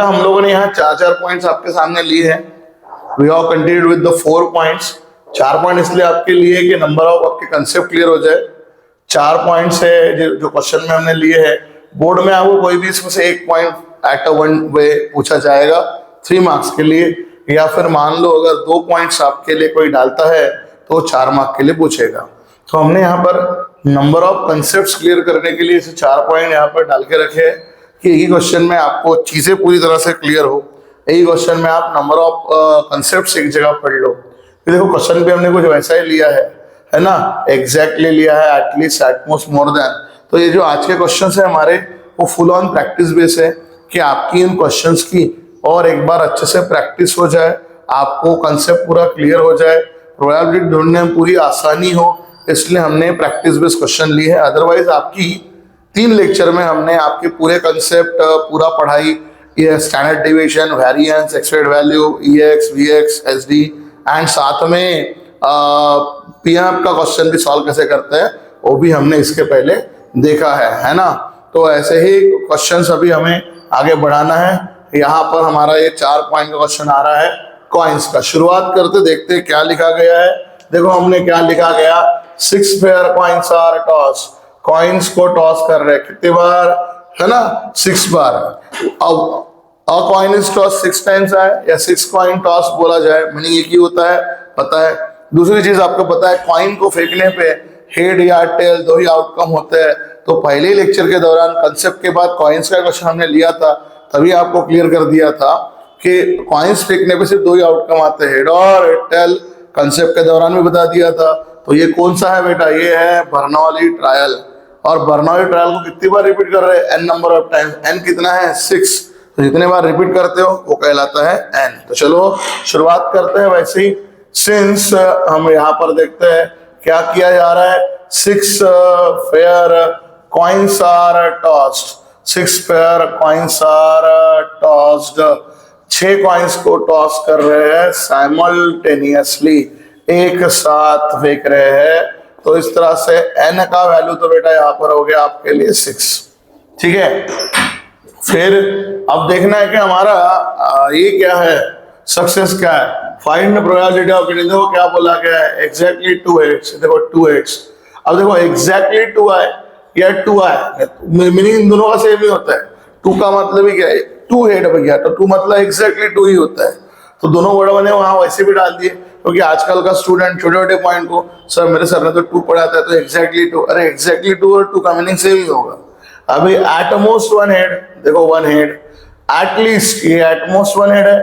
बेटा हम लोगों ने यहाँ 4-4 पॉइंट्स आपके सामने लिए हैं। We have continued with the 4 points. 4 point इसलिए आपके लिए कि नंबर ऑफ आपके कंसेप्ट क्लियर हो जाए। 4 पॉइंट्स है जो क्वेश्चन में हमने लिए हैं। बोर्ड में आपको कोई भी इसमें से एक point at a one way पूछा जाएगा 3 मार्क्स के लिए, या फिर मान लो अगर 2 पॉइंट्स आपके लिए कोई डालता है तो 4 मार्क्स के लिए पूछेगा। तो हमने यहाँ पर नंबर ऑफ कंसेप्ट क्लियर करने के लिए इसे 4 पॉइंट यहाँ पर डाल के रखे हैं कि यही क्वेश्चन में आपको चीजें पूरी तरह से क्लियर हो। यही क्वेश्चन में आप नंबर ऑफ कंसेप्ट एक जगह पढ़ लो। देखो क्वेश्चन भी हमने कुछ वैसा ही लिया है ना, एग्जैक्टली लिया है, एटलीस्ट, एटमोस्ट, मोर देन। तो ये जो आज के क्वेश्चंस है हमारे वो फुल ऑन प्रैक्टिस बेस है कि आपकी इन क्वेश्चंस की और एक बार अच्छे से प्रैक्टिस हो जाए, आपको कंसेप्ट पूरा क्लियर हो जाए, प्रोबेबिलिटी ढूंढने में पूरी आसानी हो, इसलिए हमने प्रैक्टिस बेस्ड क्वेश्चन लिए हैं। अदरवाइज आपकी 3 लेक्चर में हमने आपके पूरे कंसेप्ट पूरा पढ़ाई, ये standard division, variance, expected value, EX, VX, SD and साथ में पीएम का क्वेश्चन भी सॉल्व कैसे करते हैं वो भी हमने इसके पहले देखा है ना। तो ऐसे ही क्वेश्चंस अभी हमें आगे बढ़ाना है। यहाँ पर हमारा ये 4 पॉइंट का क्वेश्चन आ रहा है कॉइन्स का। शुरुआत करते देखते क्या लिखा गया है। देखो हमने क्या लिखा गया, 6 fair coins are toss. Coins को टॉस कर रहे कितने बार, है ना, 6 बार। अब a coin is toss 6 times है या 6 कॉइन टॉस बोला जाए, मीनिंग एक ही होता है, पता है। दूसरी चीज आपको पता है कॉइन को फेंकने पे हेड या टेल 2 ही आउटकम होते हैं। तो पहले लेक्चर के दौरान कंसेप्ट के बाद कॉइन्स का क्वेश्चन हमने लिया था, तभी आपको क्लियर कर दिया था कि कॉइन्स फेंकने पे सिर्फ 2 ही आउटकम आते हैं, हेड और टेल। कंसेप्ट के दौरान भी बता दिया था। तो ये कौन सा है बेटा, ये है बर्नौली ट्रायल। और बर्नौली ट्रायल को कितनी बार रिपीट कर रहे हैं, n number of time. n कितना है, 6। तो जितने बार रिपीट करते हो वो कहलाता है n। तो चलो शुरुआत करते हैं। वैसे ही सिंस हम यहाँ पर देखते हैं क्या किया जा रहा है, 6 fair coins are tossed. 6 fair coins are tossed. 6 coins को टॉस कर रहे हैं साइमल्टेनियसली, एक साथ फेंक रहे हैं। तो इस तरह से n का वैल्यू तो बेटा यहाँ पर हो गया आपके लिए 6, ठीक है। फिर अब देखना है कि हमारा ये क्या है, सक्सेस क्या है, फाइंड प्रोबेबिलिटी ऑफ गेटिंग। देखो क्या बोला गया है, एग्जैक्टली 2x। देखो 2x, अब देखो एग्जैक्टली 2 आए या 2 आए, मीनिंग इन दोनों का सेम ही होता है। 2 का मतलब ही क्या है, 2 हेड भैया, तो 2 मतलब एग्जैक्टली 2 ही होता है। तो दोनों वर्ड मैंने वहां वैसे भी डाल दिए, क्योंकि आजकल का स्टूडेंट छोटे छोटे पॉइंट को, सर मेरे सर ने तो 2 पढ़ाता है तो एग्जैक्टली 2, अरे एग्जैक्टली 2 और 2 का मीनिंग सेम ही होगा। अभी एटमोस्ट 1 हेड, देखो 1 हेड, एटलीस्ट ये एटमोस्ट 1 हेड है,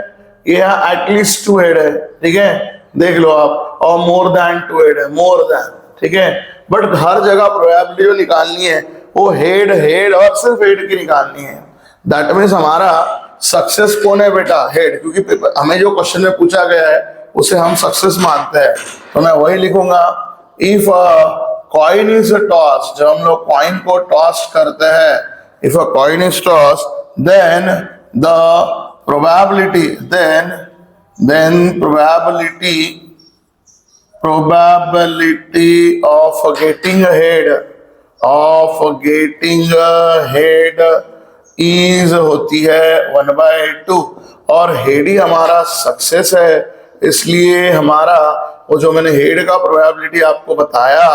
ये एटलीस्ट 2 हेड है, ठीक है, देख लो आप। और मोर देन 2 हेड है, मोर देन, ठीक है। बट हर जगह प्रोबेबिलिटी जो निकालनी है वो हेड हेड और सिर्फ हेड की निकालनी है। दैट मीन्स हमारा सक्सेस कौन है बेटा, हेड, क्योंकि हमें जो क्वेश्चन में पूछा गया है उसे हम सक्सेस मानते हैं। तो मैं वही लिखूंगा, इफ कॉइन इज टॉस, जब हम लोग कॉइन को टॉस करते हैं, if a coin is toss then the probability, then probability of getting ahead is होती है 1/2, और हेड ही हमारा सक्सेस है। इसलिए हमारा वो जो मैंने हेड का प्रोबेबिलिटी आपको बताया,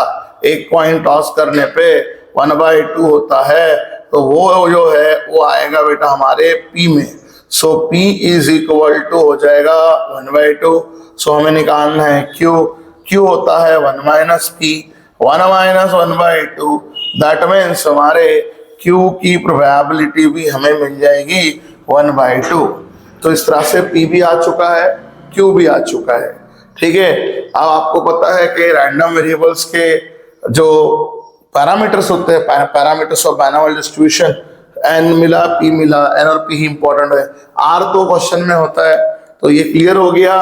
एक कॉइन टॉस करने पे 1/2 होता है, तो वो जो है वो आएगा बेटा हमारे P में। सो P इज इक्वल टू हो जाएगा 1/2। सो हमें निकालना है Q होता है 1 minus P, 1 minus 1/2। That means हमारे Q की प्रोबेबिलिटी भी हमें मिल जाएगी 1/2। तो इस तरह से P भी आ चुका है, Q भी आ चुका है, ठीक है। अब आपको पता है कि रैंडम वेरिएबल्स के जो पैरामीटर्स होते हैं, parameters of binomial distribution, n मिला, P मिला, n और P ही इंपॉर्टेंट है, R तो क्वेश्चन में होता है। तो ये क्लियर हो गया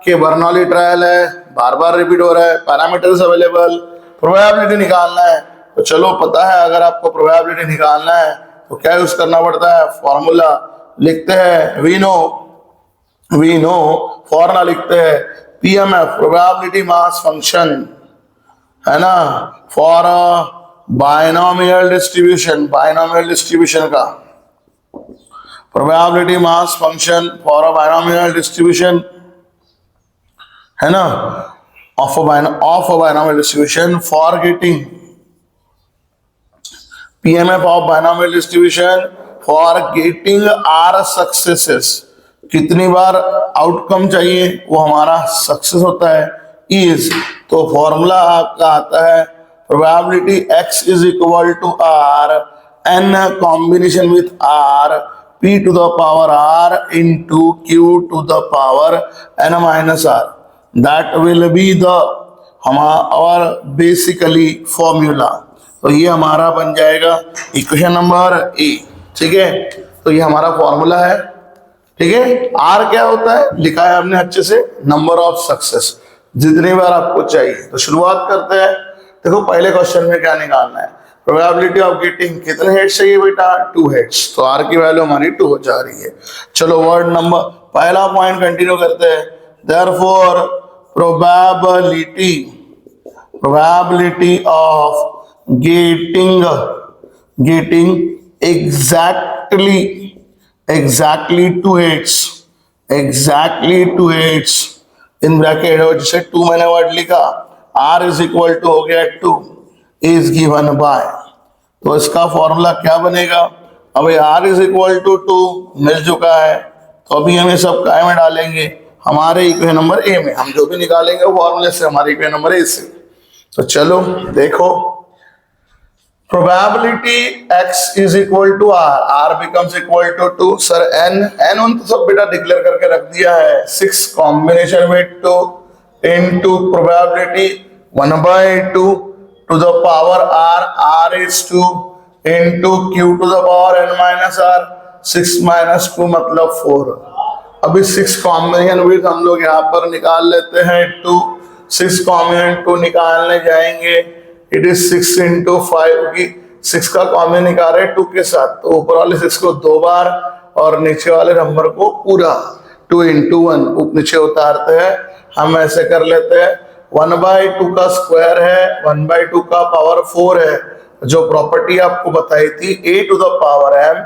कि बर्नौली ट्रायल है, बार बार रिपीट हो रहा है, पैरामीटर्स अवेलेबल, प्रोबेबिलिटी निकालना है। तो चलो पता है अगर आपको प्रोबेबिलिटी निकालना है तो क्या यूज करना पड़ता है, फॉर्मूला लिखते हैं, वी नो फॉर्मूला लिखते हैं PMF, प्रोबेबिलिटी मास फंक्शन, है ना, फॉर बाइनोमियल डिस्ट्रीब्यूशन का probability mass function for a binomial distribution है ना, of a binomial distribution for getting PMF of binomial distribution for getting R successes, कितनी बार outcome चाहिए वो हमारा सक्सेस होता है, इज, तो फॉर्मूला आपका आता है probability x is equal to r n combination with r p to the power r into q to the power n minus r, that will be the हमारा बेसिकली फॉर्मूला। तो ये हमारा बन जाएगा इक्वेशन नंबर ए। ठीक है, तो ये हमारा फॉर्मूला है। ठीक है, आर क्या होता है लिखा है हमने अच्छे से, नंबर ऑफ सक्सेस, जितनी बार आपको चाहिए। तो शुरुआत करते हैं। देखो पहले क्वेश्चन में क्या निकालना है, प्रोबेबिलिटी ऑफ गेटिंग कितने हेड्स चाहिए बेटा, 2 हेड्स, तो आर की वैल्यू हमारी 2 हो जा रही है। चलो वर्ड नंबर पहला पॉइंट कंटिन्यू करते हैं। Therefore probability of getting exactly 2 heads in bracket, और जिसे 2 मैंने वर्ड लिखा, r इज इक्वल टू हो गया 2 इज गिवन बाय, तो इसका फॉर्मूला क्या बनेगा, अभी r इज इक्वल टू 2 मिल चुका है, तो अभी हम ये सब काय में डालेंगे, हमारे इक्वेशन नंबर ए में। हम जो भी निकालेंगे वो फॉर्मूले से, हमारे इक्वेशन नंबर ए से। तो चलो देखो, probability x is equal to r becomes equal to 2, sir n उन तो सब बेटा डिक्लेयर करके रख दिया है, 6 combination with 2 into probability 1/2 to the power r is 2 into q to the power n minus r, 6 minus 2 मतलब 4। अभी 6 कॉम्बिनेशन विद हम लोग यहाँ पर निकाल लेते हैं 2, 6 कॉम्बिनेशन 2 निकालने जाएंगे, इट इज 6 इंटू 5 की 6 का कॉमन निकाल रहे 2 के साथ, तो ऊपर वाले 6 को 2 बार और नीचे वाले नंबर को पूरा 2 इंटू 1 नीचे उतारते हैं। हम ऐसे कर लेते हैं, 1/2 का स्क्वायर है, 1/2 का पावर 4 है, जो प्रॉपर्टी आपको बताई थी a to the power m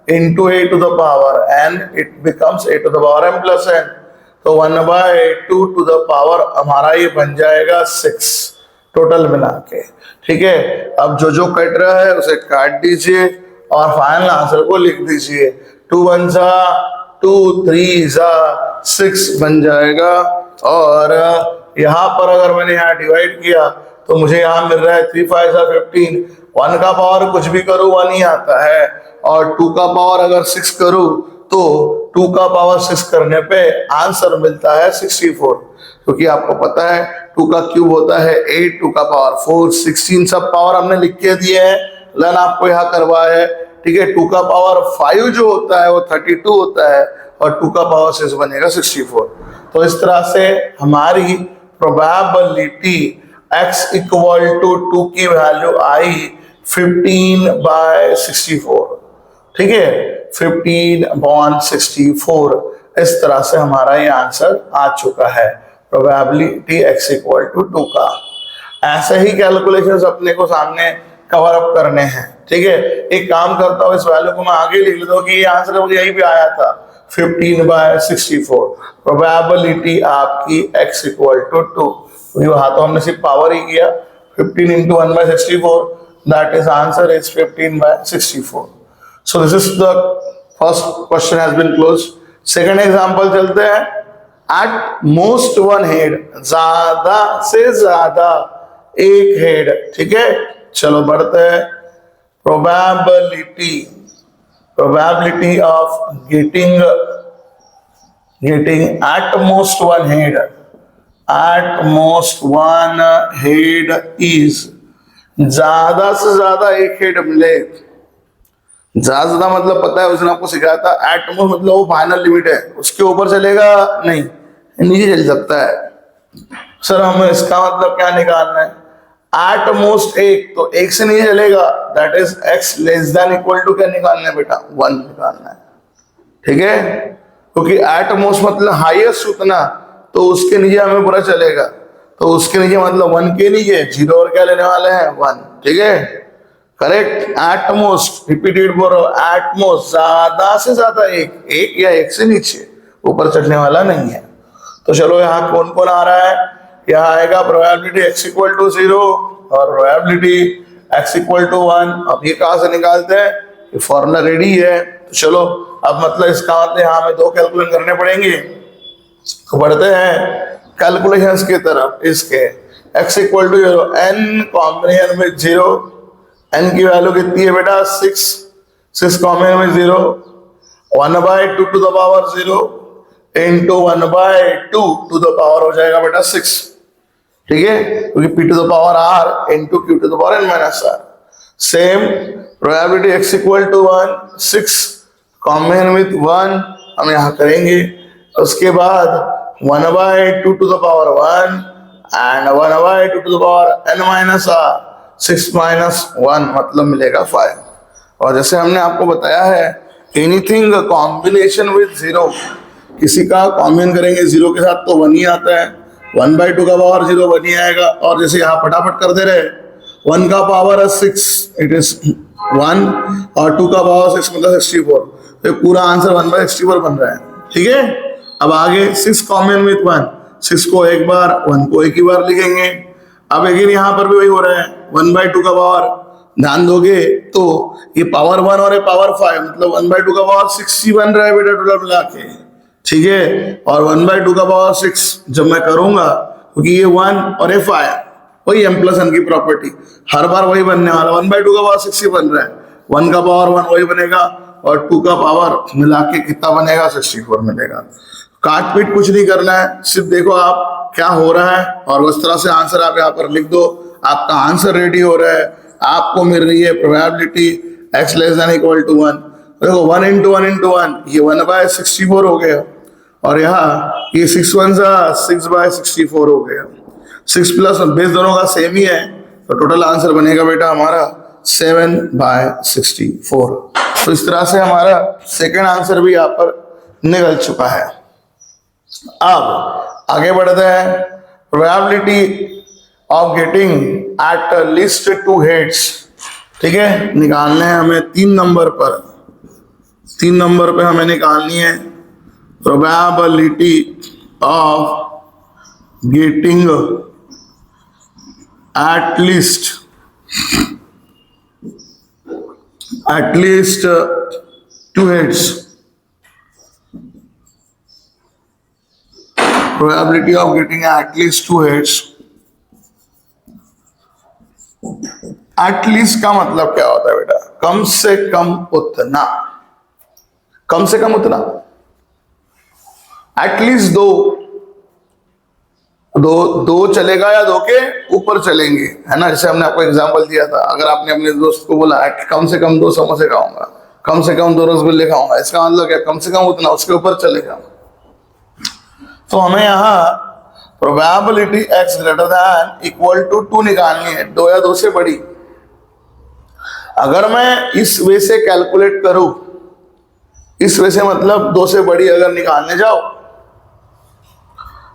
into a to the power n, it becomes a to the power m plus n, तो 1/2 टू द पावर हमारा ये बन जाएगा 6 टोटल मिला के। ठीक है, अब जो जो कट रहा है उसे काट दीजिए और फाइनल आंसर को लिख दीजिए, 2 1 जा 2 3 जा 6 बन जाएगा। और यहाँ पर अगर मैंने यहाँ डिवाइड किया तो मुझे यहाँ मिल रहा है 3 5 जा 15, 1 का पावर कुछ भी करूँ 1 ही आता है, और 2 का पावर अगर 6 करूँ तो 2 का पावर 6 करने पे आंसर मिलता है 64, क्योंकि आपको पता है 2 का क्यूब होता है 8, 2 का पावर 4, 16 सब पावर हमने लिख के दिए हैं, लन आपको यहाँ करवा है। ठीक है, 2 का पावर 5 जो होता है वो 32 होता है, और 2 का पावर 6 बनेगा 64। तो इस तरह से हमारी प्रोबेबिलिटी x इक्वल टू 2 की वैल्यू आई 15/64। ठीक है, 15/64, इस तरह से हमारा ये आंसर आ चुका है, प्रोबेबिलिटी x इक्वल टू 2 का। ऐसे ही कैलकुलेशंस अपने को सामने कवर अप करने हैं। ठीक है, एक काम करता हूँ, इस वैल्यू को मैं आगे लिख लेता हूँ कि ये आंसर मुझे यहीं पे आया था 15/64, प्रोबेबिलिटी आपकी x इक्वल टू 2, वहाँ तो हमने सिर्फ पावर ही किया, 15 into 1/64, that is answer is 15/64। So this is the first question has been closed. Second example चलते हैं, एट मोस्ट 1 हेड, ज्यादा से ज्यादा 1 हेड। ठीक है, चलो बढ़ते हैं, probability of getting at most 1 head, at most 1 head is, ज्यादा से ज्यादा 1 हेड मिले। ज्यादा मतलब पता है, उसने आपको सिखाया था, एट मोस्ट मतलब वो फाइनल लिमिट है, उसके ऊपर चलेगा नहीं, नीचे चल सकता है। सर हमें इसका मतलब क्या निकालना है, एट मोस्ट 1, तो 1 से नहीं चलेगा, that is x less than equal to क्या निकालना है बेटा, 1 निकालना है। ठीक है, क्योंकि एट मोस्ट मतलब हाईएस्ट उतना, तो उसके नीचे हमें पूरा चलेगा, तो उसके नीचे मतलब 1 के नीचे 0 और क्या लेने वाले हैं 1। ठीक है, करेक्ट, एट मोस्ट, रिपीटेड बोलो, एट मोस्ट, ज्यादा से ज्यादा एक या एक से नीचे, ऊपर चढ़ने वाला नहीं है। तो चलो यहाँ कौन कौन आ रहा है, यहाँ आएगा प्रोबेबिलिटी x इक्वल टू 0 और प्रोबेबिलिटी x इक्वल टू 1। अब ये कहाँ से निकालते हैं, ये फॉर्मूला रेडी है। तो चलो अब मतलब इसका मतलब यहाँ हमें दो कैलकुलेशन करने पड़ेंगे। तो बढ़ते हैं कैलकुलेशंस की तरफ। इसके x equal to 0, n combination में 0, n की वैल्यू कितनी है बेटा 6 कॉम्बिनेशन में 0, 1/2 to the power 0 into 1/2 to the power हो जाएगा बेटा 6, ठीक है, क्योंकि p to the power r into q to the power n minus r। Same probability x equal to 1, 6 combination with 1 हम यहाँ करेंगे। उसके बाद 1/2 to the power 1 and 1/2 to the power n minus r, 6 minus 1 मतलब मिलेगा 5। और जैसे हमने आपको बताया है एनीथिंग कॉम्बिनेशन विथ 0, किसी का कॉम्बिनेशन करेंगे 0 के साथ तो 1 ही आता है, 1/2 का पावर 0 1 ही आएगा। और जैसे यहाँ फटाफट कर दे रहे, 1 का पावर है 6, इट इज 1 और 2 का पावर 6 मतलब 64, तो पूरा आंसर 1/64 बन रहा है, ठीक है। अब आगे 6 कॉमन विथ 1, 6 को एक बार 1 को एक ही बार लिखेंगे। अब अगेन यहाँ पर भी वही हो रहा है, 1/2 का पावर, ध्यान दोगे तो ये पावर 1 और ये पावर 5 मतलब 1/2 का पावर 6 ही बन रहा है बेटा टोटल मिला के, ठीक है। और 1/2 का पावर 6 जब मैं करूंगा, क्योंकि ये 1 और ये 5 वही m प्लस n की प्रॉपर्टी, हर बार वही बनने वाला, 1/2 का पावर 6 ही बन रहा है, 1 का पावर 1 वही बनेगा और 2 का पावर मिला के कितना बनेगा 64 मिलेगा। काट पीट कुछ नहीं करना है, सिर्फ देखो आप क्या हो रहा है और उस तरह से आंसर आप यहाँ पर लिख दो, आपका आंसर रेडी हो रहा है। आपको मिल रही है probability x less than equal to 1, देखो 1 इंटू 1 इंटू 1 ये 1/64 हो गया, और यहाँ ये 6 1 6/64 हो गया, 6 प्लस बेस दोनों का सेम ही है, तो टोटल आंसर बनेगा बेटा हमारा 7/64। तो इस तरह से हमारा सेकंड आंसर भी यहाँ पर निकल चुका है। अब आगे बढ़ते हैं, probability of getting at least 2 heads, ठीक है, निकालने हैं हमें 3 नंबर पर, 3 नंबर पे हमें निकालनी है probability of getting at least 2 heads, probability of getting at least 2 heads। at least का मतलब क्या होता है बेटा, कम से कम उतना, कम से कम उतना, at least दो चलेगा या 2 के ऊपर चलेंगे, है ना। जैसे हमने आपको एग्जांपल दिया था, अगर आपने अपने दोस्त को बोला कम से कम 2 समोसे खाऊंगा, कम से कम 2 रसगुल्ले खाऊंगा, इसका मतलब क्या, कम से कम उतना, उसके ऊपर चलेगा। तो हमें यहाँ probability x greater than equal to 2 निकालनी है, 2 या 2 से बड़ी। अगर मैं इस वे से कैलकुलेट करूं, इस वे से मतलब 2 से बड़ी अगर निकालने जाओ,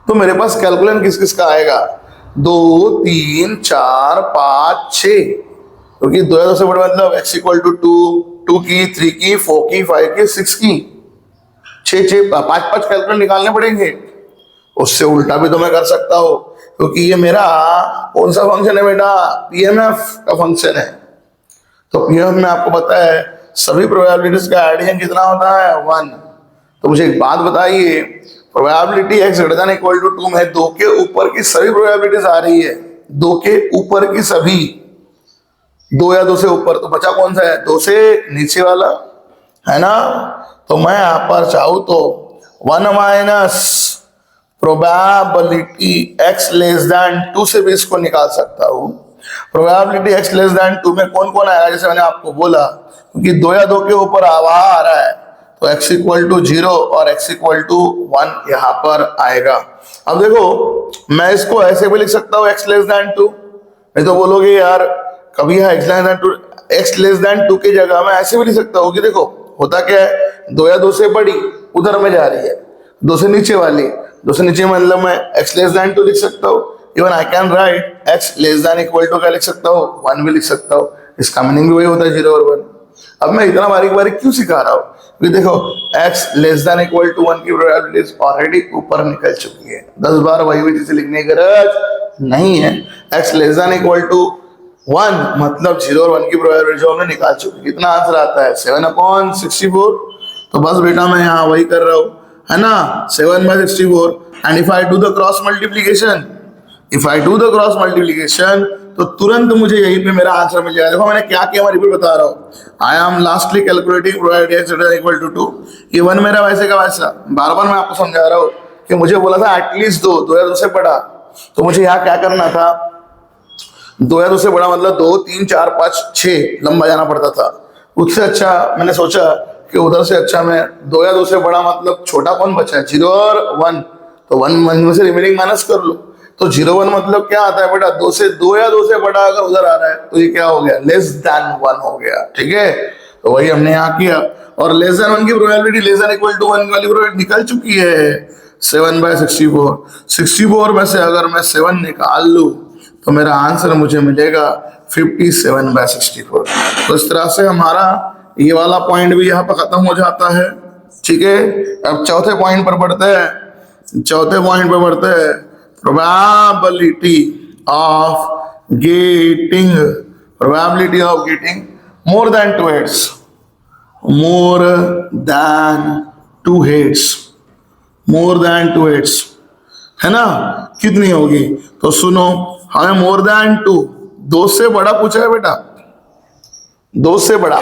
तो मेरे पास कैलकुलेशन किस किस का आएगा, 2 3 4 5 6, क्योंकि 2 या 2 से बड़े मतलब x इक्वल टू 2 की, 3 की, 4 की, 5 की, 6 की, 6 5 कैलकुलेशन निकालने पड़ेंगे। उससे उल्टा भी तो मैं कर सकता हूं, क्योंकि ये मेरा कौन सा फंक्शन है बेटा, पीएमएफ का फंक्शन है। तो पीएमएफ में आपको पता है सभी प्रोबेबिलिटीज का एडिशन कितना होता है 1। तो मुझे एक बात बताइए, probability x greater than equal to 2 में 2 के ऊपर की सभी प्रोबेबिलिटीज आ रही है, 2 के ऊपर की सभी, 2 या 2 से ऊपर, तो बचा कौन सा है, 2 से नीचे वाला, है ना। तो मैं यहाँ पर चाहूँ तो 1 minus probability x less then 2 से भी इसको निकाल सकता हूँ। प्रोबेबिलिटी x लेस देन 2 में कौन कौन आएगा, जैसे मैंने आपको बोला, क्योंकि 2 या 2 के ऊपर आ रहा है, तो x इक्वल टू 0 और x इक्वल टू 1 यहाँ पर आएगा। अब देखो मैं इसको ऐसे भी लिख सकता हूँ x लेस देन 2, नहीं तो बोलोगे यार कभी है x लेस देन 2 की जगह मैं ऐसे भी लिख सकता हूँ कि देखो होता क्या है, 2 या 2 से बड़ी उधर में जा रही है, 2 से नीचे वाली, 2 से नीचे मतलब मैं x लेस देन 2 लिख सकता हूँ। Even I can write x less than equal to क्या लिख सकता हूँ, 1 भी लिख सकता हूँ। इसका मीनिंग भी वही होता है 0 और 1। अब मैं इतना बारीक बारीक क्यों सिखा रहा हूँ, क्योंकि देखो x less than equal to 1 की प्रोबेबिलिटी ऑलरेडी ऊपर निकल चुकी है, 10 बार वही चीज लिखने की जरूरत नहीं है। x less than equal to 1 मतलब 0 और 1 की प्रोबेबिलिटी जो हमने निकाल चुकी है। कितना आंसर आता है 7/64। तो बस बेटा मैं यहाँ वही कर रहा हूँ, है ना, 7/64। And if I do the cross multiplication, तो तुरंत मुझे यहीं पे मेरा आंसर मिल जाएगा। देखो मैंने क्या किया, मैं रिपीट बता रहा हूँ। I am lastly calculating probability x equal to 2। ये 1 मेरा वैसे का वैसा, बार बार मैं आपको समझा रहा हूँ कि मुझे बोला था एटलीस्ट 2 या 2 से बड़ा, तो मुझे यहाँ क्या करना था, 2 या 2 से बड़ा मतलब 2, 3, 4, 5, 6 लंबा जाना पड़ता था। उससे अच्छा मैंने सोचा कि उधर से अच्छा मैं 2 या 2 से बड़ा मतलब छोटा कौन बचा है, 0 और 1, तो 1 में से रिमेनिंग माइनस कर लो। तो 0 1 मतलब क्या आता है बेटा, 2 या 2 से बड़ा अगर उधर आ रहा है तो ये क्या हो गया, लेस देन 1 हो गया। ठीक है, तो वही हमने यहाँ किया। और लेस देन 1 की probability less than equal to 1 वाली प्रोबेबिलिटी निकल चुकी है 7/64। 64 में से अगर मैं 7 निकाल लूं तो मेरा आंसर मुझे मिलेगा 57/64। तो इस तरह से हमारा ये वाला पॉइंट भी यहाँ पर खत्म हो जाता है। ठीक है, अब चौथे पॉइंट पर बढ़ते हैं। probability of getting more than 2 heads, है ना, कितनी होगी? तो सुनो, हमें मोर देन 2 से बड़ा पूछा है बेटा, 2 से बड़ा,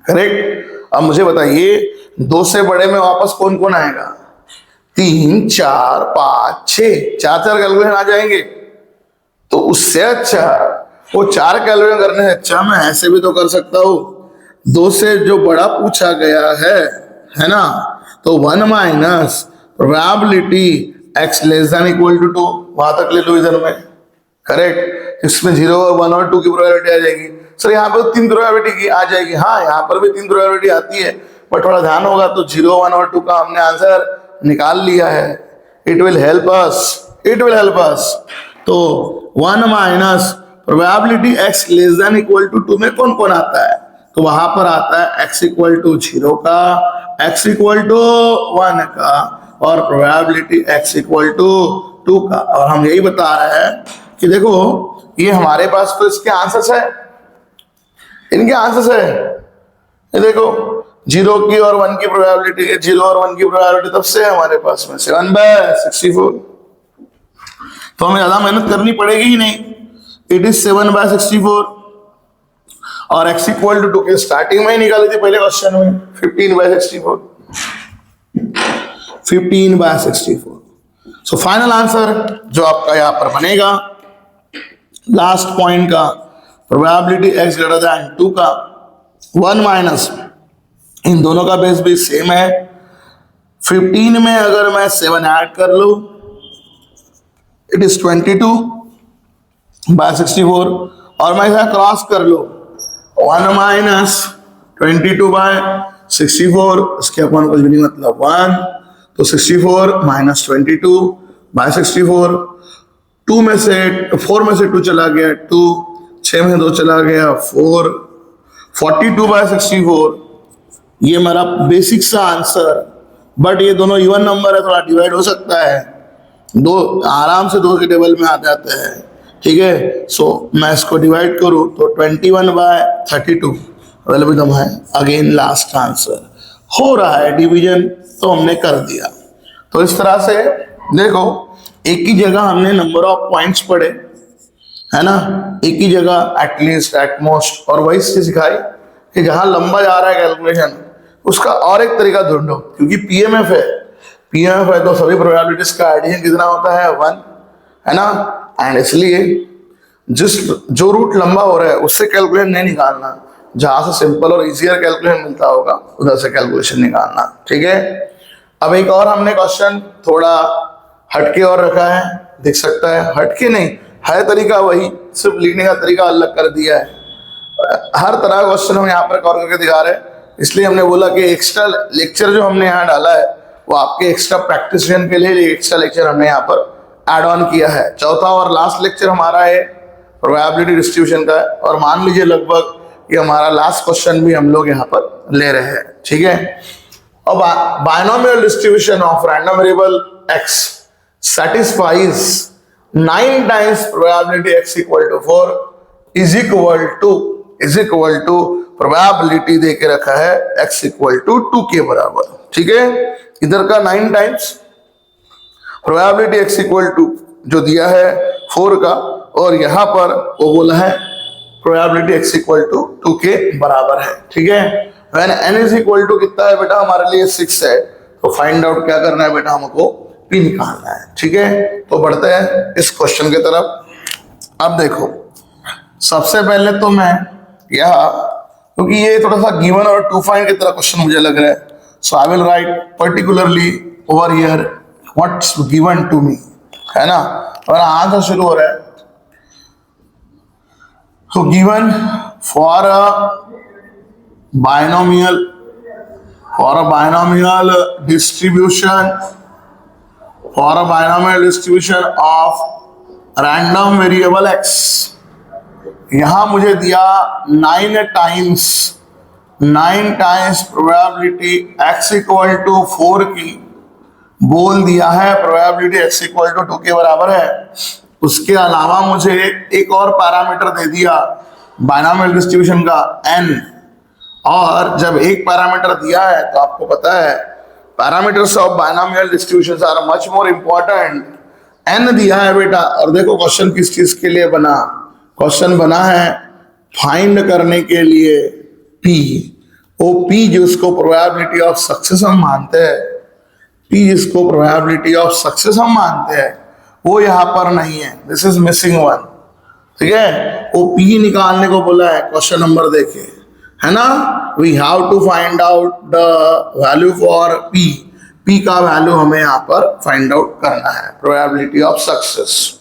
करेक्ट। अब मुझे बताइए 2 से बड़े में वापस कौन कौन आएगा, 3, 4, 5, 6, 4 कैलकुलेशन आ जाएंगे। तो उससे अच्छा वो 4 कैलकुलेशन करने से अच्छा मैं ऐसे भी तो कर सकता हूं, 2 से जो बड़ा पूछा गया है ना, तो 1 minus probability x less than equal to 2 वहां तक ले लो इधर में, करेक्ट। इसमें 0 और 1 और 2 की प्रोबेबिलिटी आ जाएगी। सर यहाँ पर 3 प्रोबेबिलिटी की आ जाएगी, हाँ यहाँ पर भी 3 प्रोबेबिलिटी आती है, पर थोड़ा ध्यान होगा। तो 0, 1 और 2 का हमने आंसर निकाल लिया है। It will help us. तो 1 minus probability x less than equal to 2 में कौन कौन आता है, तो वहां पर आता है x इक्वल टू 0 का, x इक्वल टू 1 का, और प्रोबेबिलिटी x इक्वल टू 2 का। और हम यही बता रहे हैं कि देखो ये हमारे पास तो इसके आंसर्स है, इनके आंसर्स है। ये देखो 0 की और 1 की प्रोबेबिलिटी, 0 और 1 की प्रोबेबिलिटी तब से है हमारे पास में 7/64। तो हमें ज्यादा मेहनत करनी पड़ेगी ही नहीं, इट इज 7/64। और x इक्वल टू 2 की स्टार्टिंग में ही निकाली थी पहले क्वेश्चन में 15/64। सो फाइनल आंसर जो आपका यहां पर बनेगा लास्ट पॉइंट का, प्रोबेबिलिटी x ग्रेटर देन 2 का 1 माइनस, इन दोनों का बेस भी सेम है। 15 में अगर मैं 7 ऐड कर लूं इट इज 22/64, और मैं इसे क्रॉस कर लूं 1 माइनस 22/64, इसके अपन कुछ भी नहीं मतलब 1, तो 64 माइनस 22/64, 4 में से 2 चला गया 2, 6 में से 2 चला गया 4, 42/64। ये मेरा बेसिक सा आंसर। बट ये दोनों इवन नंबर है, थोड़ा डिवाइड हो सकता है, 2 आराम से 2 के टेबल में आ जाते हैं। ठीक है, सो मैं इसको डिवाइड करूं तो 21/32 अवेलेबल है। अगेन लास्ट आंसर हो रहा है डिवीजन, तो हमने कर दिया। तो इस तरह से देखो एक ही जगह हमने नंबर ऑफ पॉइंट्स पढ़े, है ना, एक ही जगह एटलीस्ट एटमोस्ट, और वही चीज सिखाई कि जहां लंबा जा रहा है कैलकुलेशन उसका और एक तरीका ढूंढो, क्योंकि पीएमएफ है तो सभी प्रोबेबिलिटीज का एडिशन कितना होता है 1, है ना। एंड इसलिए जो रूट लंबा हो रहा है उससे कैलकुलेशन नहीं निकालना, जहां से सिंपल और इजियर कैलकुलेशन मिलता होगा उधर से कैलकुलेशन निकालना। ठीक है, अब एक और हमने क्वेश्चन थोड़ा हटके और रखा है, देख सकता है, हटके नहीं है तरीका वही, सिर्फ लिखने का तरीका अलग कर दिया है। हर तरह का क्वेश्चन हम यहाँ पर कवर करके दिखा रहे हैं, इसलिए हमने बोला कि एक्स्ट्रा लेक्चर जो हमने यहाँ डाला है वो आपके एक्स्ट्रा प्रैक्टिस के लिए एक्स्ट्रा लेक्चर हमने यहाँ पर एड ऑन किया है। चौथा और लास्ट लेक्चर हमारा है प्रोबेबिलिटी डिस्ट्रीब्यूशन का है, और मान लीजिए लगभग ये हमारा लास्ट क्वेश्चन भी हम लोग यहाँ पर ले रहे हैं, ठीक है। अब binomial distribution of random variable x satisfies 9 times probability x equal to 4 is equal to probability दे के रखा है x equal to 2 के बराबर, ठीक है। इधर का 9 times probability x equal to जो दिया है 4 का, और यहां पर वो बोला है प्रोबेबिलिटी x इक्वल टू 2 के बराबर है, ठीक है। When n is equal to कितना है बेटा, हमारे लिए 6 है, तो फाइंड आउट क्या करना है बेटा, हमको p निकालना है, ठीक है। तो बढ़ते हैं इस क्वेश्चन की तरफ। अब देखो सबसे पहले तो मैं यहाँ, क्योंकि ये थोड़ा सा गिवन और टू फाइंड की तरह क्वेश्चन मुझे लग रहा है, so I will write particularly over here what's given to me, है ना। और आंसर शुरू हो रहा है, so given for a binomial distribution of random variable x, यहां मुझे दिया 9 times probability x equal to 4 की, बोल दिया है प्रोबेबिलिटी x इक्वल टू 2 के बराबर है। उसके अलावा मुझे एक और पैरामीटर दे दिया बायनोमियल डिस्ट्रीब्यूशन का n, और जब एक पैरामीटर दिया है तो आपको पता है parameters of binomial distributions are much more important. n दिया है बेटा, और देखो क्वेश्चन किस चीज के लिए बना, क्वेश्चन बना है फाइंड करने के लिए p, वो p जिसको प्रोबेबिलिटी ऑफ सक्सेस हम मानते हैं, p जिसको प्रोबेबिलिटी ऑफ सक्सेस हम मानते हैं, वो यहाँ पर नहीं है, दिस इज मिसिंग वन, ठीक है। वो p निकालने को बोला है, क्वेश्चन नंबर देखे, है ना। We have to find out the value for p का वैल्यू हमें यहाँ पर फाइंड आउट करना है, प्रोबेबिलिटी ऑफ सक्सेस।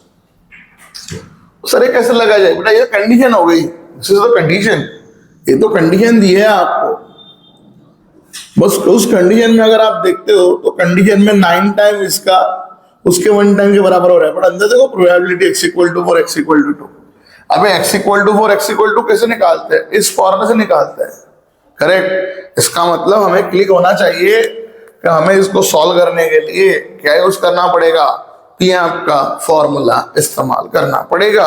सर ये कैसे लगा जाए बेटा, ये कंडीशन हो गई, दिस इज द कंडीशन, ये तो कंडीशन दी है आपको, बस उस कंडीशन में अगर आप देखते हो तो कंडीशन में 9 टाइम इसका उसके 1 टाइम के बराबर हो रहा है, बट अंदर देखो probability x equal to 4 x equal to 2। अबे x equal to 4 x equal to कैसे निकालते हैं, इस फॉर्मूले से निकालते हैं, करेक्ट। इसका मतलब हमें क्लिक होना चाहिए कि हमें इसको सॉल्व करने के लिए क्या यूज करना पड़ेगा, पीएम का फॉर्मूला इस्तेमाल करना पड़ेगा,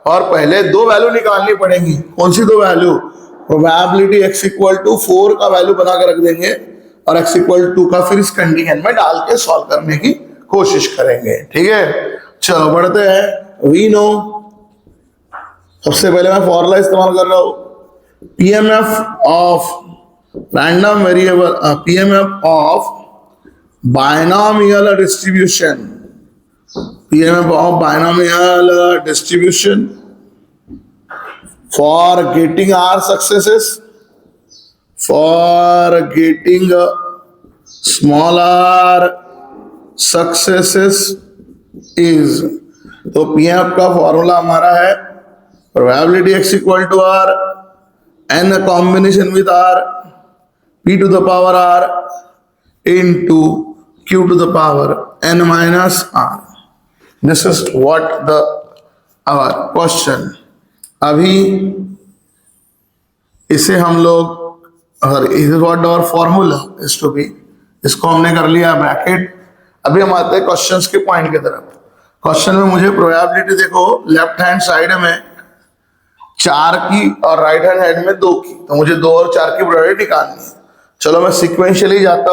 और पहले 2 वैल्यू निकालनी पड़ेंगी। कौन सी 2 value, probability x equal to 4 का वैल्यू बना कर रख देंगे, और x इक्वल टू का फिर इस कंडीशन में डाल के सॉल्व करने की कोशिश करेंगे, ठीक है। चलो बढ़ते हैं। वी नो, सबसे पहले मैं फॉर्मूला इस्तेमाल कर रहा हूं, PMF of random variable, PMF of binomial distribution, PMF of binomial distribution for getting our successes, for getting smaller successes is, तो पीएम का फॉर्मूला हमारा है probability x equal to r n combination with r p to the power r into q to the power n minus r। This is what the our question। अभी इसे हम लोग is what our formula is to be, इसको हमने कर लिया bracket. अभी हम आते हैं क्वेश्चंस के पॉइंट की तरफ। क्वेश्चन में मुझे प्रोबेबिलिटी देखो, लेफ्ट हैंड साइड में 4 की और राइट हैंड साइड में 2 की, तो मुझे 2 और 4 की प्रोबेबिलिटी निकालनी है। चलो मैं सिक्वेंशियली जाता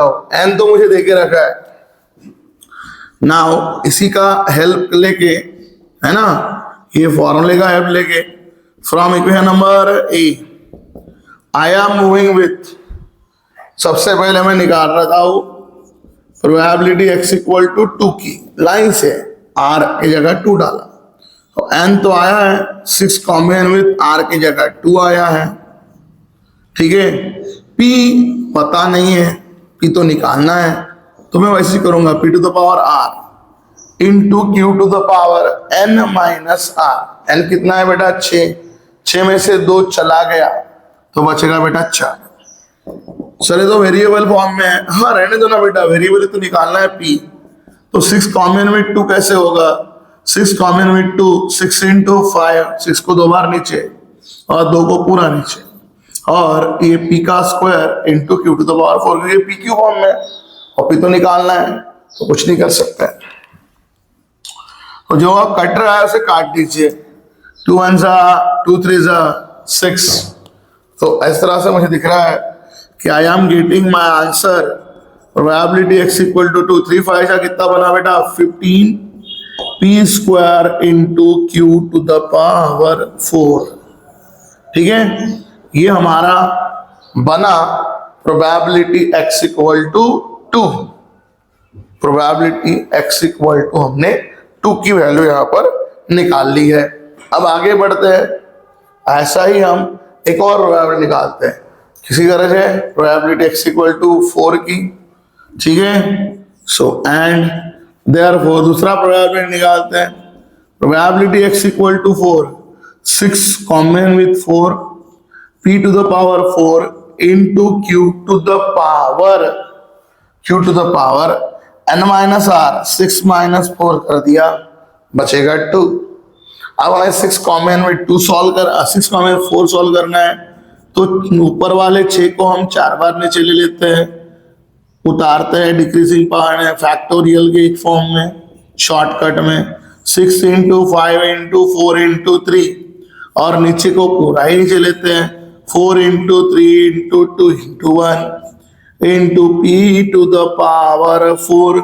हूं, एन तो मुझे देके रखा है, नाउ इसी का हेल्प लेके, है ना, ये फॉर्मूले का हेल्प लेके from equation number A I am moving with, सबसे पहले मैं निकाल रहा हूं प्रोबेबिलिटी x इक्वल टू 2 की, लाइन से r की जगह 2 डाला, तो n तो आया है 6 कॉम्बिनेशन विथ r की जगह 2 आया है, ठीक है। p पता नहीं है, p तो निकालना है, तो मैं वैसे ही करूंगा p to the power r into q to the power n minus r। n कितना है बेटा 6 में से 2 चला गया तो बचेगा बेटा 4। चले तो वेरिएबल फॉर्म में है, हाँ रहने दो ना बेटा, वेरिएबल तो निकालना है p, तो 6 कॉमन में 2 कैसे होगा, 6 कॉमन विद 2, 6 इंटू 5, 6 को 2 बार नीचे और 2 को पूरा नीचे, और ये पी का square into q to the power 4, क्योंकि पी क्यू फॉर्म में और पी तो निकालना है तो कुछ नहीं कर सकते। तो जो आप कट रहा है उसे काट दीजिए, 2 1 2 3 6। तो इस तरह से मुझे दिख रहा है कि I am getting my answer probability x equal to 2, 3 5 का कितना बना बेटा 15 p square into q to the power 4। ठीक है, ये हमारा बना probability x equal to 2। Probability x equal to हमने 2 की वैल्यू यहां पर निकाल ली है। अब आगे बढ़ते हैं, ऐसा ही हम एक और प्रोबेबिलिटी निकालते हैं, किसी तरह से प्रोबेबिलिटी x इक्वल टू 4 की। ठीक है, सो एंड देयरफॉर दूसरा प्रोबेबिलिटी निकालते हैं, probability x equal to 4, 6 common with 4 p to the power 4 into q to the power n minus r, 6 minus 4 कर दिया, बचेगा 2। अब हमें 6 कॉमन विथ 2 सॉल्व कर 6 कॉमन 4 सॉल्व करना है, तो ऊपर वाले 6 को हम 4 बार नीचे ले लेते हैं, उतारते हैं डिक्रीजिंग पावर में, फैक्टोरियल के एक फॉर्म में, शॉर्टकट में 6 इंटू 5 इंटू 4 इंटू 3, और नीचे को पूरा ही नीचे लेते हैं, 4 into 3 into 2 into 1 into p to the power 4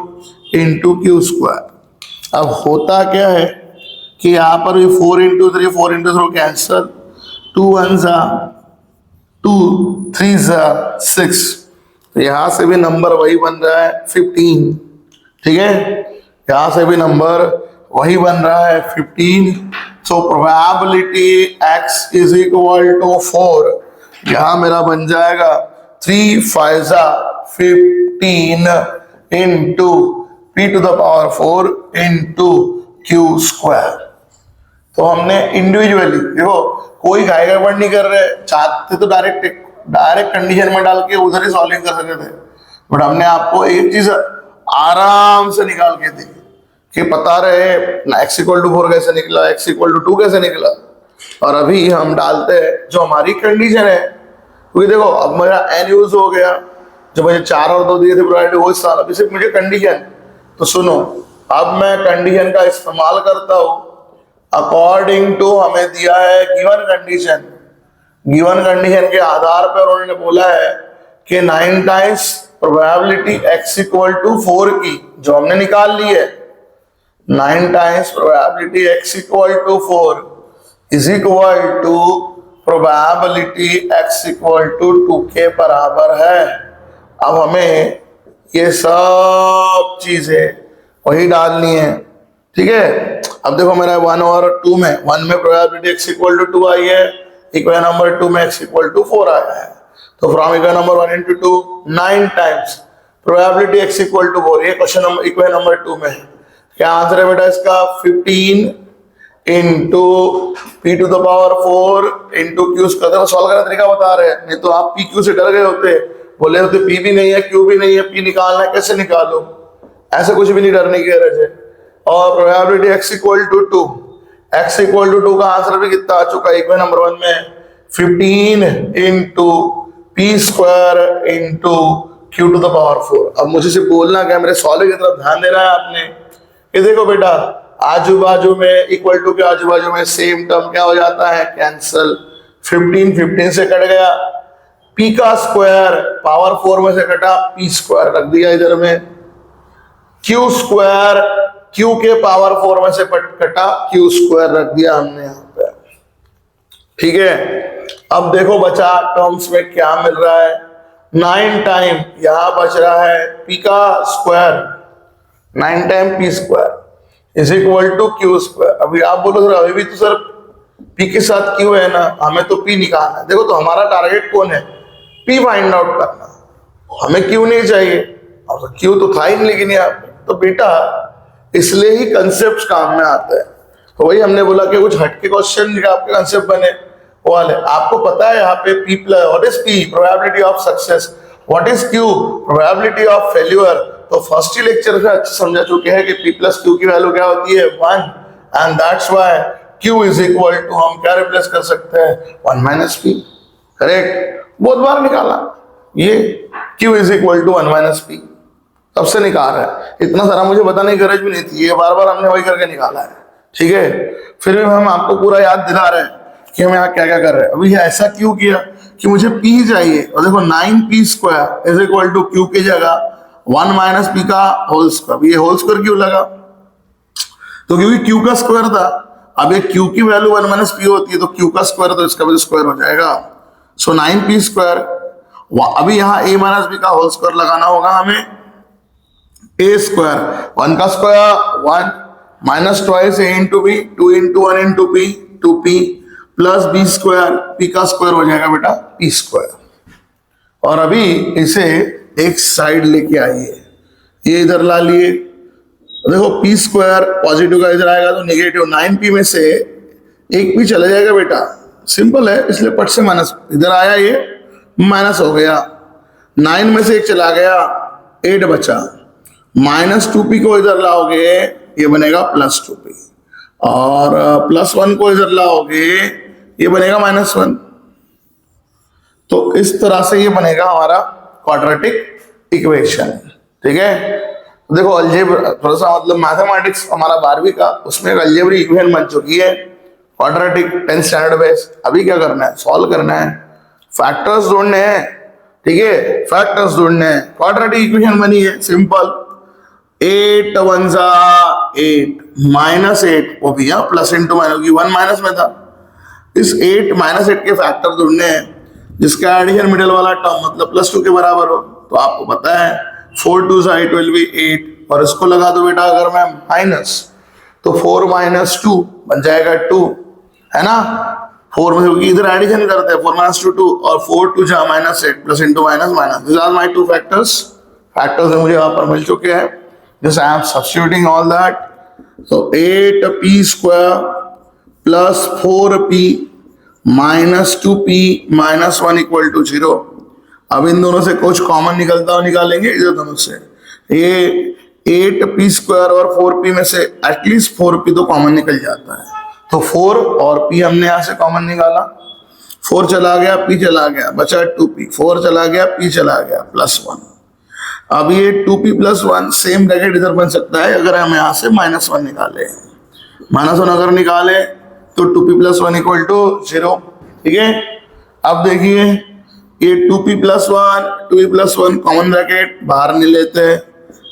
into q square. अब होता क्या है कि यहाँ पर भी 4 इंटू 3 4 इंटू 3 कैंसल, 2 1 2 3 6, तो यहां से भी नंबर वही बन रहा है 15। ठीक है, यहां से भी नंबर वही बन रहा है 15। So probability x is equal to 4, यहां मेरा बन जाएगा 3 5 15 into p to the power 4 into q square. तो हमने इंडिविजुअली, देखो कोई गाय गड़बड़ नहीं कर रहे, चाहते तो डायरेक्ट कंडीशन में डाल के उधर ही सॉल्विंग कर सकते थे, बट हमने आपको एक चीज आराम से निकाल के दी कि पता रहे x इक्वल टू 4 कैसे निकला, x इक्वल टू 2 कैसे निकला। और अभी हम डालते हैं जो हमारी कंडीशन है, क्योंकि देखो अब मेरा n यूज हो गया, जो मुझे 4 और 2 दिए थे प्रोबेबिलिटी वो साल, अभी सिर्फ मुझे कंडीशन। तो सुनो, अब मैं कंडीशन का इस्तेमाल करता हूं अकॉर्डिंग टू हमें दिया है गिवन कंडीशन। गिवन कंडीशन के आधार पर उन्होंने बोला है कि 9 times probability x equal to 4 की, जो हमने निकाल ली है, 9 times probability x equal to 4 is equal to probability x equal to 2 के बराबर है। अब हमें ये सब चीजें वही डालनी है। ठीक है, अब देखो मेरा 1 और 2 में, 1 में प्रोबेबिलिटी x इक्वल टू 2 आई है, इक्वेशन नंबर 2 में x इक्वल टू 4 आया है, तो from equation number 1 into 2 9 times probability x equal to 4, ये क्वेश्चन नंबर इक्वेशन नंबर 2 में है। क्या आंसर है बेटा इसका 15 into p to the power 4 into q square. Solve करने का तरीका बता रहे हैं, नहीं तो आप पी क्यू से डर गए होते, बोले होते पी भी नहीं है क्यू भी नहीं है, पी निकालना है, कैसे निकालो, ऐसे कुछ भी नहीं डरने की गरज है। और probability x equal to 2, x equal to 2 का आंसर भी कितना आ चुका है इक्वेशन नंबर 1 में, 15 into p square into q to the power 4। अब मुझे से बोलना क्या, मेरे सॉल्व की तरफ ध्यान देना है आपने। ये देखो बेटा, आजू बाजू में इक्वल टू के आजू बाजू में सेम टर्म क्या हो जाता है, कैंसल। 15 से कट गया, पी का स्क्वायर पावर 4 में से कटा, पी स्क्वायर रख दिया इधर में, क्यू स्क्वायर क्यू के पावर 4 में से कटा, क्यू स्क्वायर रख दिया हमने यहाँ पे। ठीक है, अब देखो बचा टर्म्स में क्या मिल रहा है, 9 टाइम यहां बच रहा है पी का square, 9 time p square is equal to q square. अभी आप बोलो सर अभी भी तो सर पी के साथ क्यू है ना, हमें तो पी निकालना है। देखो तो हमारा टारगेट कौन है, पी फाइंड आउट करना, हमें क्यू नहीं चाहिए, अब क्यू तो था ही नहीं लेकिन यहाँ तो बेटा, इसलिए ही कंसेप्ट काम में आते हैं। तो वही हमने बोला कि कुछ हटके क्वेश्चन आपके कंसेप्ट बने वो वाले। आपको पता है यहाँ पे p plus, what is p, probability of success, what is q, probability of failure. तो फर्स्ट ही लेक्चर में अच्छे समझा चुके हैं कि पी प्लस क्यू की वैल्यू क्या होती है 1, and that's why Q is equal to, हम क्या रिप्लेस कर सकते हैं, 1 माइनस पी। करेक्ट, बहुत बार निकाला ये Q is equal to 1 minus p, तब से निकाल रहा है, इतना सारा मुझे बताने की गरज भी नहीं थी, ये बार बार हमने वही करके निकाला है। ठीक है, फिर भी हम आपको पूरा याद दिला रहे हैं कि हम यहाँ क्या क्या कर रहे हैं। अभी ऐसा क्यों किया कि मुझे P चाहिए, और देखो 9p square is equal to Q की जगह 1 माइनस पी का होल स्क्वायर। ये होल स्क्वायर क्यों लगा, तो क्योंकि Q का स्क्वायर था, अब ये Q की वैल्यू 1 माइनस पी होती है, तो Q का स्क्वायर तो इसका भी स्क्वायर हो जाएगा। सो 9p स्क्वायर, अभी यहाँ a माइनस बी का होल स्क्वायर लगाना होगा हमें, a स्क्वायर 1 का square 1 minus twice a into b, 2 into 1 into p 2p plus b square, p का स्क्वायर हो जाएगा बेटा p स्क्वायर। और अभी इसे एक साइड लेके आइए, ये इधर ला लिए, देखो p स्क्वायर पॉजिटिव का इधर आएगा तो नेगेटिव, 9p में से एक p चला जाएगा बेटा, सिंपल है, इसलिए पट से माइनस इधर आया, ये माइनस हो गया, 9 में से एक चला गया, 8 बचा, माइनस 2p को इधर लाओगे ये बनेगा प्लस 2p, और प्लस 1 को इधर लाओगे ये बनेगा माइनस 1। तो इस तरह से ये बनेगा हमारा क्वाड्रेटिक इक्वेशन। ठीक है, देखो अलजेब्रा थोड़ा सा मतलब मैथमेटिक्स हमारा 12वीं का, उसमें एक अलजेब्रिक इक्वेशन बन चुकी है क्वाड्रेटिक 10th स्टैंडर्ड बेस। अभी क्या करना है, सॉल्व करना है, फैक्टर्स ढूंढने हैं। ठीक है, फैक्टर्स ढूंढने हैं, क्वाड्रेटिक इक्वेशन बनी है सिंपल, 8 1 जा 8 माइनस 8, वो भैया प्लस इंटू माइनस, 1 माइनस में था, इस 8 माइनस 8 के फैक्टर ढूंढने हैं जिसका एडिशन मिडिल वाला टर्म मतलब प्लस 2 के बराबर हो। तो आपको पता है 4 2 जा 8 will be 8, और इसको लगा दो बेटा अगर मैं माइनस, तो 4 माइनस 2 बन जाएगा 2, है ना, 4 में क्योंकि इधर एडिशन करते हैं, 4 माइनस 2 2, और 4 2 जा minus 8 plus into minus minus, this are my 2 factors. Factors मुझे यहाँ पर मिल चुके हैं, just I am substituting all that. So 8p square plus 4p minus 2p minus 1 equal to 0। अब इन दोनों से कुछ कॉमन निकलता हो निकालेंगे, इधर दोनों से, ये 8p स्क्वायर और 4p में से एटलीस्ट 4p तो कॉमन निकल जाता है, तो 4 और p हमने यहाँ से कॉमन निकाला, 4 चला गया p चला गया, बचा 2p, 4 चला गया p चला गया, प्लस 1। अब ये 2p प्लस 1 सेम ब्रैकेट इधर बन सकता है अगर हम यहाँ से माइनस 1 निकाले, माइनस 1 अगर निकाले तो 2p प्लस 1 इक्वल टू 0। ठीक है, अब देखिए ये 2p plus 1 2p plus 1 common bracket बाहर नहीं लेते,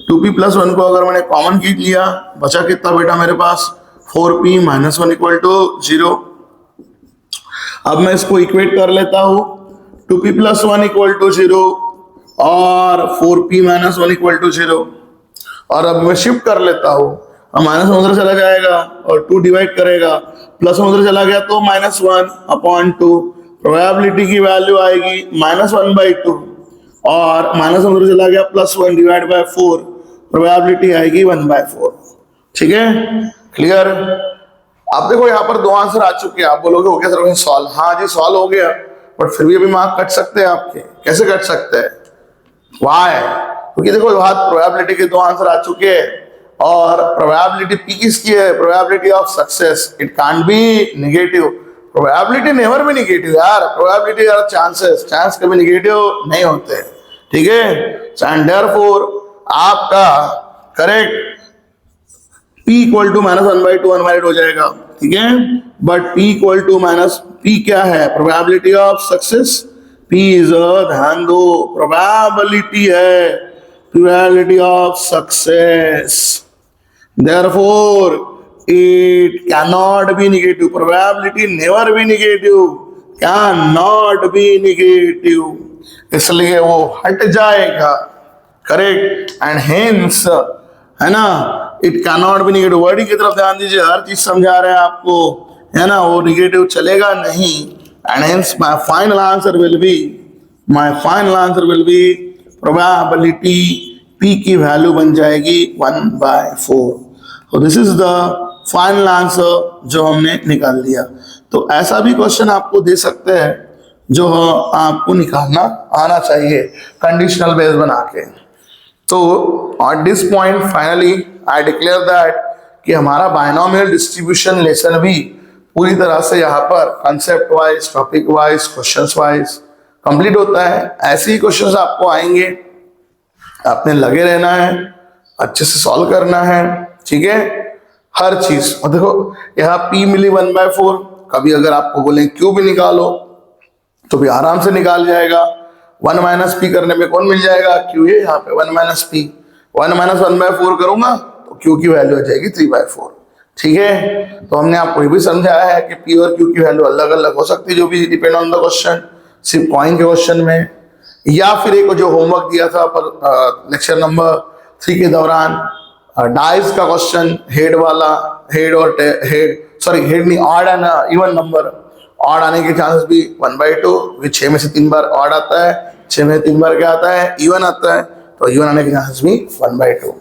2p प्लस 1 को अगर मैंने कॉमन खींच लिया, बचा कितना बेटा मेरे पास 4p माइनस 1 इक्वल टू 0। अब मैं इसको इक्वेट कर लेता हूँ, 2p प्लस 1 इक्वल टू 0 और 4p माइनस 1 इक्वल टू 0, और अब मैं शिफ्ट कर लेता हूँ, माइनस उधर चला जाएगा और 2 डिवाइड करेगा, प्लस उधर चला गया तो माइनस 1 अपॉन 2, प्रोबेबिलिटी की वैल्यू आएगी माइनस 1/2, और माइनस उधर चला गया प्लस 1 डिवाइड बाय 4, प्रोबेबिलिटी आएगी 1/4। ठीक है, क्लियर। अब देखो यहाँ पर 2 आंसर आ चुके हैं, आप बोलोगे हो गया सर सॉल्व, हाँ जी सॉल्व हो गया, बट फिर भी अभी मार्क कट सकते हैं आपके। कैसे कट सकते हैं, वाई, क्योंकि देखो बात प्रोबेबिलिटी के 2 आंसर आ चुके हैं, और प्रोबेबिलिटी पी किसकी है, probability of success, it can't be negative, probability never be negative यार, प्रोबेबिलिटी आर चांसेस, चांस कभी नेगेटिव नहीं होते। ठीक है, एंड देयरफॉर आपका correct p equal to minus 1/2 1/8 हो जाएगा। ठीक है, but p equal to minus, p क्या है, probability of success, p is ध्यान दो प्रोबेबिलिटी है, probability of success, therefore it cannot be negative, probability never be negative, cannot be negative, इसलिए वो हट जाएगा। करेक्ट, एंड हेंस, है ना, it cannot be negative, wording की तरफ ध्यान दीजिए, हर चीज समझा रहे हैं आपको, है ना, वो नेगेटिव चलेगा नहीं, and hence my final answer will be probability p की वैल्यू बन जाएगी 1/4। तो this is the final answer जो हमने निकाल दिया। तो ऐसा भी क्वेश्चन आपको दे सकते हैं जो आपको निकालना आना चाहिए कंडीशनल बेस बना के। तो at this point finally I declare that कि हमारा बायनोमियल डिस्ट्रीब्यूशन लेसन भी पूरी तरह से यहाँ पर concept wise, topic wise, questions wise complete होता है। ऐसे ही क्वेश्चंस आपको आएंगे, आपने लगे रहना है, अच्छे से सॉल्व करना है, ठीक है। हर चीज देखो, यहाँ P मिली 1/4, कभी अगर आपको बोले Q भी निकालो तो भी आराम से निकाल जाएगा। 1 - P करने में कौन मिल जाएगा? Q है यहाँ पे 1 - P। 1 - 1/4 करूंगा तो Q की वैल्यू हो जाएगी 3/4, ठीक है। तो हमने आपको ये भी समझाया है कि P और Q की वैल्यू अलग अलग हो सकती है, जो भी डिपेंड ऑन द क्वेश्चन, सिर्फ कॉइन के क्वेश्चन में, या फिर एक जो होमवर्क दिया था पर लेक्चर नंबर 3 के दौरान, डाइस का क्वेश्चन, हेड वाला, हेड और हेड नहीं, odd and even number, odd आने के चांसेस भी 1/2, 6 में से 3 बार ऑड आता है, 6 में से 3 बार क्या आता है? इवन आता है, तो इवन आने के चांसेस भी 1/2।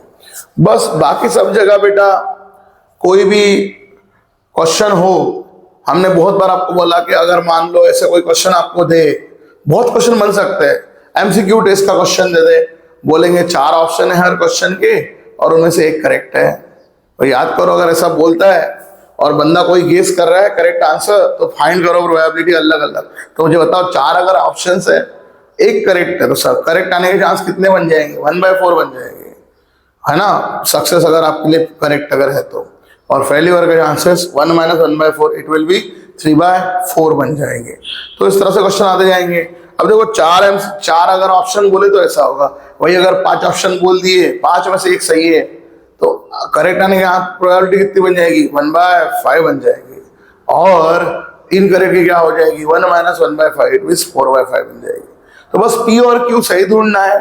बस बाकी सब जगह बेटा कोई भी क्वेश्चन हो, हमने बहुत बार आपको बोला कि अगर मान लो ऐसे कोई क्वेश्चन आपको दे, बहुत क्वेश्चन बन सकते हैं, एमसीक्यू टेस्ट का क्वेश्चन दे दे, बोलेंगे 4 ऑप्शन है हर क्वेश्चन के और उनमें से एक करेक्ट है, तो याद करो अगर ऐसा बोलता है और बंदा कोई गेस कर रहा है करेक्ट आंसर, तो फाइंड करो प्रोबेबिलिटी अलग अलग। तो मुझे बताओ 4 अगर ऑप्शंस है, एक करेक्ट है, तो सब करेक्ट आने के चांस कितने बन जाएंगे? 1/4 बन जाएंगे, है ना। सक्सेस अगर आपके लिए करेक्ट अगर है तो, और फेल्यूर के चांसेस 1 - 1/4 इट विल बी 3/4 बन जाएंगे। तो इस तरह से क्वेश्चन आते जाएंगे। अब देखो 4 अगर ऑप्शन बोले तो ऐसा होगा, वही अगर 5 ऑप्शन बोल दिए, 5 में से एक सही है, तो करेक्ट आने के प्रोबेबिलिटी कितनी बन जाएगी? 1/5 बन जाएगी, और इनकरेक्ट की क्या हो जाएगी? 1 - 1/5 इट मींस 4/5 बन जाएगी। तो बस P और Q सही ढूंढना है,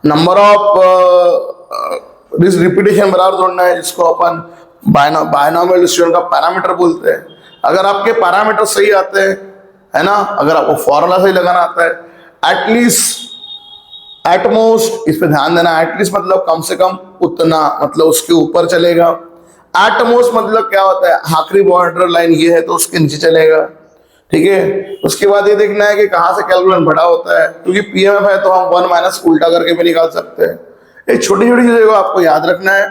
नंबर ऑफ रिपीटेशन बराबर ढूंढना है, जिसको अपन बायनोमियल डिस्ट्रीब्यूशन का पैरामीटर बोलते हैं। अगर आपके पैरामीटर सही आते हैं, है ना, अगर आपको फॉर्मूला सही लगाना आता है, एटलीस्ट एटमोस्ट, इस पे ध्यान देना, एटलीस्ट मतलब कम से कम उतना, मतलब उसके ऊपर चलेगा। एटमोस्ट मतलब क्या होता है? आखिरी बॉर्डर लाइन ये है तो उसके नीचे चलेगा, ठीक है। उसके बाद ये देखना है कि कहाँ से कैलकुलेशन बड़ा होता है, क्योंकि पीएमएफ है तो हम 1 - उल्टा करके भी निकाल सकते हैं। ये छोटी छोटी चीजों को आपको याद रखना है,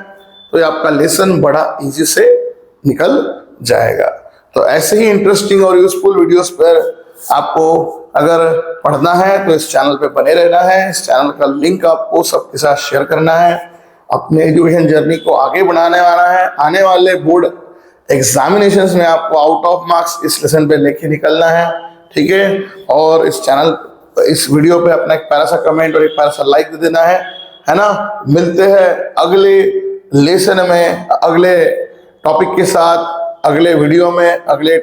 तो ये आपका लेसन बड़ा इजी से निकल जाएगा। तो ऐसे ही इंटरेस्टिंग और यूजफुल वीडियोस पर आपको अगर पढ़ना है तो इस चैनल पे बने रहना है। इस चैनल का लिंक आपको सबके साथ शेयर करना है, अपने एजुकेशन जर्नी को आगे बढ़ाने वाला है। आने वाले बोर्ड एग्जामिनेशंस में आपको आउट ऑफ मार्क्स इस लेसन पे लेके निकलना है, ठीक है। और इस चैनल, इस वीडियो पे अपना एक प्यारा सा कमेंट और एक प्यारा सा लाइक दे देना है ना। मिलते हैं अगले लेसन में, अगले टॉपिक के साथ, अगले वीडियो में, अगले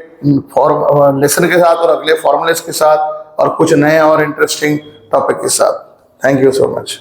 लेसन के साथ और अगले फॉर्मूलेस के साथ, और कुछ नए और इंटरेस्टिंग टॉपिक के साथ। Thank you so much.